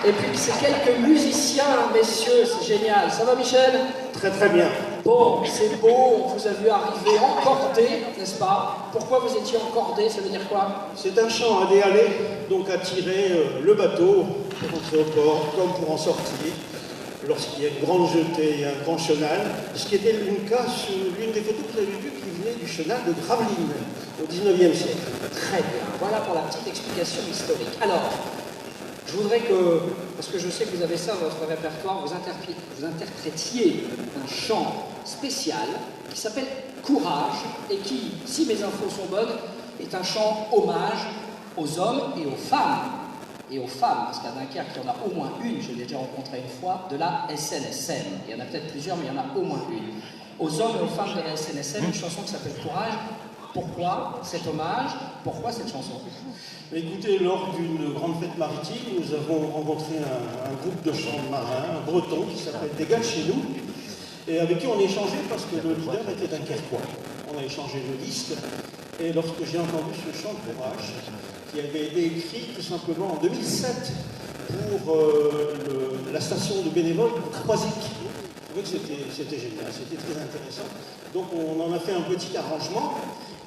et puis c'est quelques musiciens, messieurs, c'est génial. Ça va, Michel? Très très bien. Bon, c'est beau, on vous a vu arriver encordé, n'est-ce pas? Pourquoi vous étiez encordé? Ça veut dire quoi? C'est un chant à déhaler, donc à tirer le bateau pour entrer au port, comme pour en sortir, lorsqu'il y a une grande jetée et un grand chenal, ce qui était l'une des photos que vous avez vues qui venait du chenal de Gravelines, au 19e siècle. Très bien, voilà pour la petite explication historique. Alors, je voudrais que, parce que je sais que vous avez ça dans votre répertoire, vous interprétiez un chant spécial qui s'appelle Courage et qui, si mes infos sont bonnes, est un chant hommage aux hommes et aux femmes. Et aux femmes, parce qu'à Dunkerque, il y en a au moins une, je l'ai déjà rencontrée une fois, de la SNSM. Il y en a peut-être plusieurs, mais il y en a au moins une. Aux hommes et aux femmes de la SNSM, une chanson qui s'appelle Courage. Pourquoi cet hommage? Pourquoi cette chanson? Écoutez, lors d'une grande fête maritime, nous avons rencontré un groupe de chants marins, un breton, qui s'appelle Des gars de chez nous, et avec qui on a échangé parce que le leader était dunkerquois. On a échangé le disque, et lorsque j'ai entendu ce chant de Courage, qui avait été écrit tout simplement en 2007 pour la station de bénévoles de Croisic. Je trouvais que c'était génial, c'était très intéressant. Donc on en a fait un petit arrangement,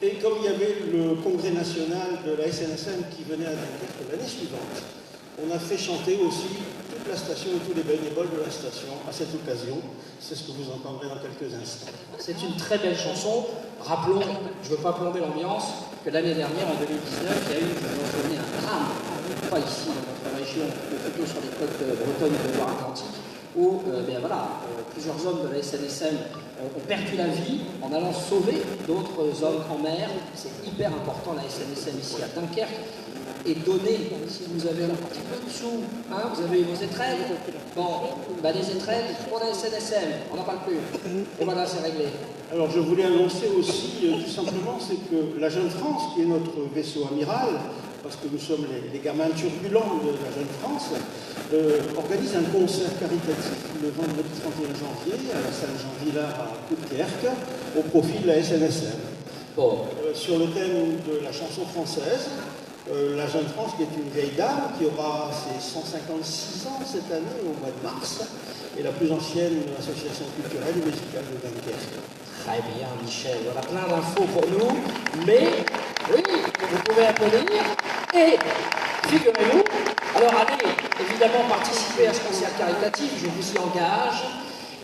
et comme il y avait le congrès national de la SNSM qui venait à Dunkerque l'année suivante, on a fait chanter aussi toute la station et tous les bénévoles de la station à cette occasion. C'est ce que vous entendrez dans quelques instants. C'est une très belle chanson. Rappelons, je ne veux pas plomber l'ambiance, que l'année dernière, en 2019, il y a eu, un drame, pas ici dans notre région, mais plutôt sur les côtes bretonnes de Loire-Atlantique, où plusieurs hommes de la SNSM ont perdu la vie en allant sauver d'autres hommes en mer. C'est hyper important, la SNSM ici à Dunkerque. Et donner, si vous avez un petit peu de sous, hein, vous avez vos étrennes, bon, les étrennes pour la SNSM, on n'en parle plus. Et voilà, c'est réglé. Alors je voulais annoncer aussi, tout simplement, c'est que la Jeune France, qui est notre vaisseau amiral, parce que nous sommes les gamins turbulents de la Jeune France, organise un concert caritatif le vendredi 31 janvier à la salle Jean Villard à Coudekerque, au profit de la SNSM. Bon. Sur le thème de la chanson française, la Jeune France, qui est une vieille dame, qui aura ses 156 ans cette année, au mois de mars, est la plus ancienne association culturelle et musicale de Dunkerque. Très bien, Michel. Voilà plein d'infos pour nous, mais oui, vous pouvez applaudir. Et figurez-vous, alors allez évidemment participer à ce concert caritatif, je vous y engage,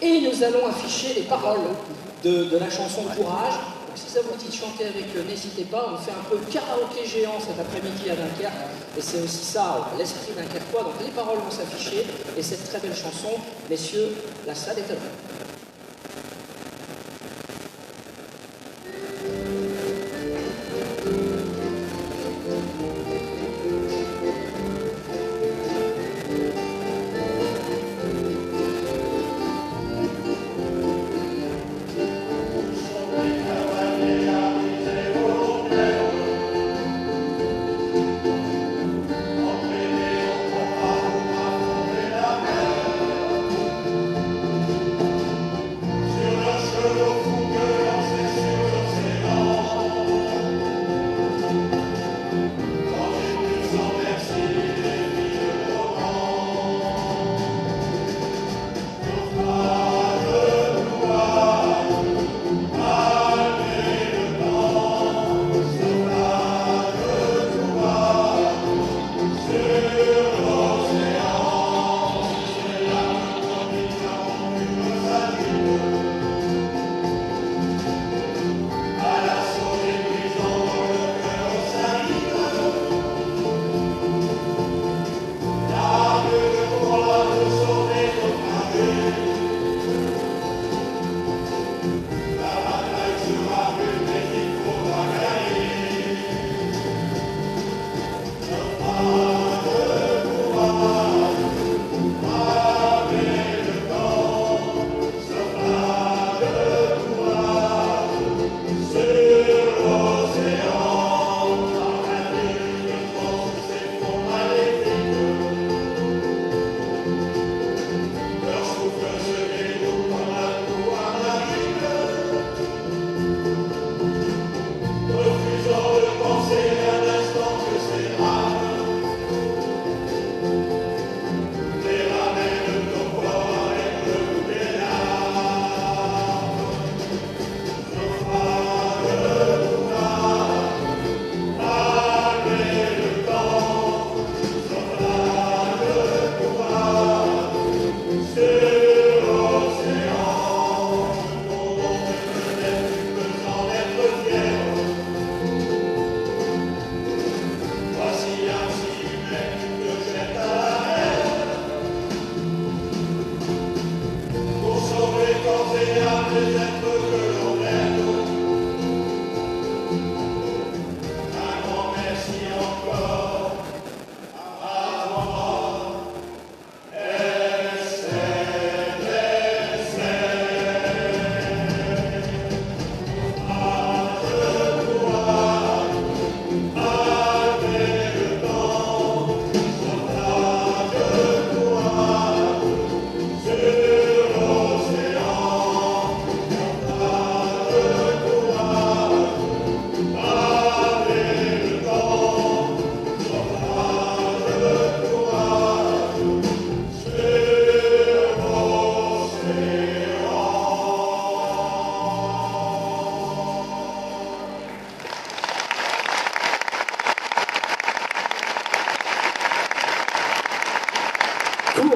et nous allons afficher les paroles de la chanson Courage. Donc si ça vous dit de chanter avec eux, n'hésitez pas, on fait un peu karaoké géant cet après-midi à Dunkerque, et c'est aussi ça, l'esprit dunkerquois. Donc les paroles vont s'afficher, et cette très belle chanson, messieurs, la salle est à vous.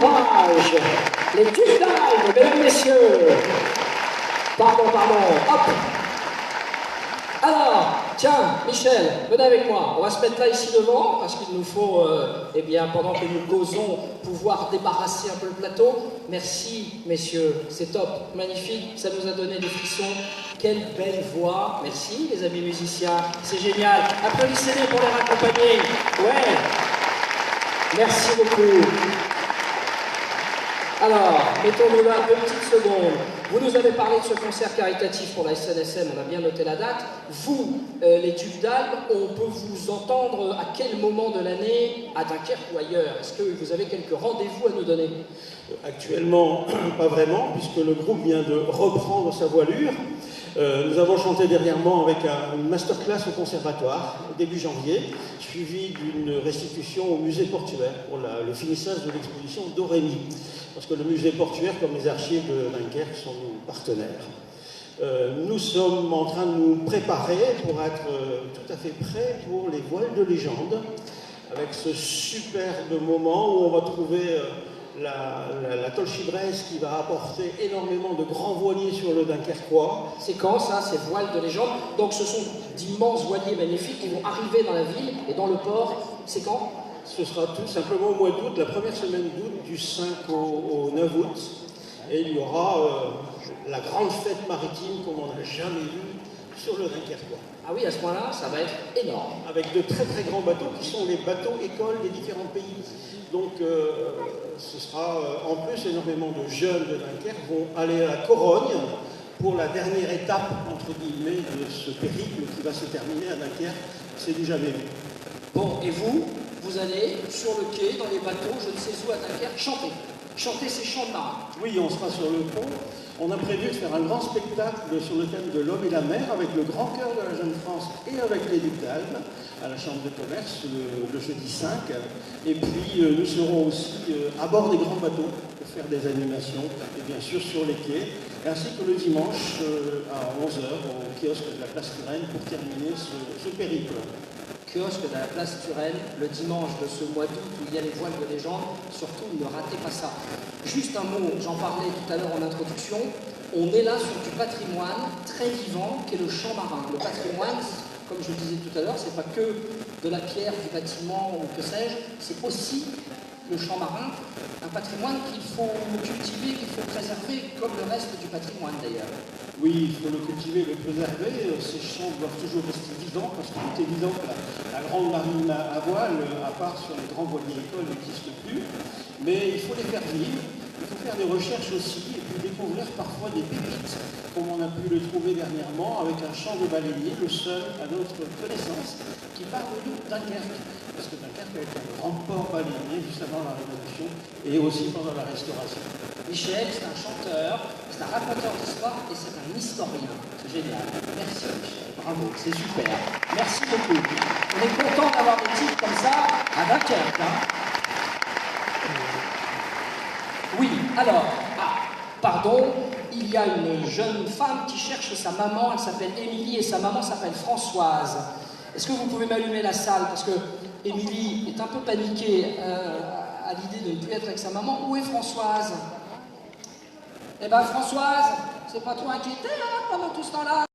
courage. Les Ducs d'Albe, mesdames, messieurs. Pardon, hop. Alors, tiens, Michel, venez avec moi. On va se mettre là ici devant, parce qu'il nous faut, eh bien, pendant que nous causons, pouvoir débarrasser un peu le plateau. Merci, messieurs, c'est top, magnifique, ça nous a donné des frissons. Quelle belle voix. Merci, les amis musiciens, c'est génial. Applaudissez-les pour les raccompagner. Ouais. Merci beaucoup. Alors, mettons-nous là 2 petites secondes. Vous nous avez parlé de ce concert caritatif pour la SNSM, on a bien noté la date. Vous, les Ducs d'Albe, on peut vous entendre à quel moment de l'année, à Dunkerque ou ailleurs? Est-ce que vous avez quelques rendez-vous à nous donner? Actuellement, pas vraiment, puisque le groupe vient de reprendre sa voilure. Nous avons chanté dernièrement avec une masterclass au conservatoire, début janvier, suivi d'une restitution au musée portuaire pour le finissage de l'exposition d'Aurémy. Parce que le musée portuaire, comme les archives de Dunkerque, sont nos partenaires. Nous sommes en train de nous préparer pour être tout à fait prêts pour les voiles de légende, avec ce superbe moment où on va trouver la Tolchibresse qui va apporter énormément de grands voiliers sur le Dunkerquois. C'est quand ça, ces voiles de légende? Donc ce sont d'immenses voiliers magnifiques qui vont arriver dans la ville et dans le port. C'est quand? Ce sera tout simplement au mois d'août, la première semaine d'août, du 5 au 9 août. Et il y aura la grande fête maritime comme on n'a jamais vu sur le Dunkerquois. Ah oui, à ce point-là, ça va être énorme. Avec de très très grands bateaux qui sont les bateaux écoles des différents pays. Donc ce sera en plus énormément de jeunes de Dunkerque vont aller à la Corogne pour la dernière étape, entre guillemets, de ce périple qui va se terminer à Dunkerque. C'est du jamais vu. Bon, et vous allez sur le quai, dans les bateaux, je ne sais où à Dunkerque, chanter. Chanter ces chants de marins. Oui, on sera sur le pont. On a prévu de faire un grand spectacle sur le thème de l'homme et la mer avec le grand chœur de la Jeune France et avec les Ducs d'Albe à la Chambre de commerce le jeudi 5. Et puis nous serons aussi à bord des grands bateaux pour faire des animations et bien sûr sur les quais, ainsi que le dimanche à 11h au kiosque de la place Turenne pour terminer ce périple. Kiosque de la place Turenne, le dimanche de ce mois d'août où il y a les voiles de légende, surtout ne ratez pas ça. Juste un mot, j'en parlais tout à l'heure en introduction, on est là sur du patrimoine très vivant qu'est le champ marin. Le patrimoine, comme je le disais tout à l'heure, c'est pas que de la pierre, du bâtiment ou que sais-je, c'est aussi le champ marin, un patrimoine qu'il faut cultiver, qu'il faut préserver, comme le reste du patrimoine d'ailleurs. Oui, il faut le cultiver, le préserver. Ces champs doivent toujours rester vivants parce qu'il est évident que la grande marine à voile, à part sur les grands voiliers écoles, n'existe plus. Mais il faut les faire vivre, il faut faire des recherches aussi et puis découvrir parfois des pépites, comme on a pu le trouver dernièrement avec un champ de baleinier, le seul à notre connaissance, qui part de Dunkerque. Parce que Dunkerque a été un grand port baleinier juste avant la Révolution et aussi pendant la Restauration. Michel, c'est un chanteur, c'est un raconteur d'histoire et c'est un historien. C'est génial. Merci Michel. Bravo, c'est super. Merci beaucoup. On est content d'avoir des titres comme ça à Dunkerque. Hein. Oui, alors, pardon, il y a une jeune femme qui cherche sa maman, elle s'appelle Émilie et sa maman s'appelle Françoise. Est-ce que vous pouvez m'allumer la salle? Parce que Émilie est un peu paniquée à l'idée de ne plus être avec sa maman. Où est Françoise? Eh ben Françoise, c'est pas trop inquiété là, pendant tout ce temps-là?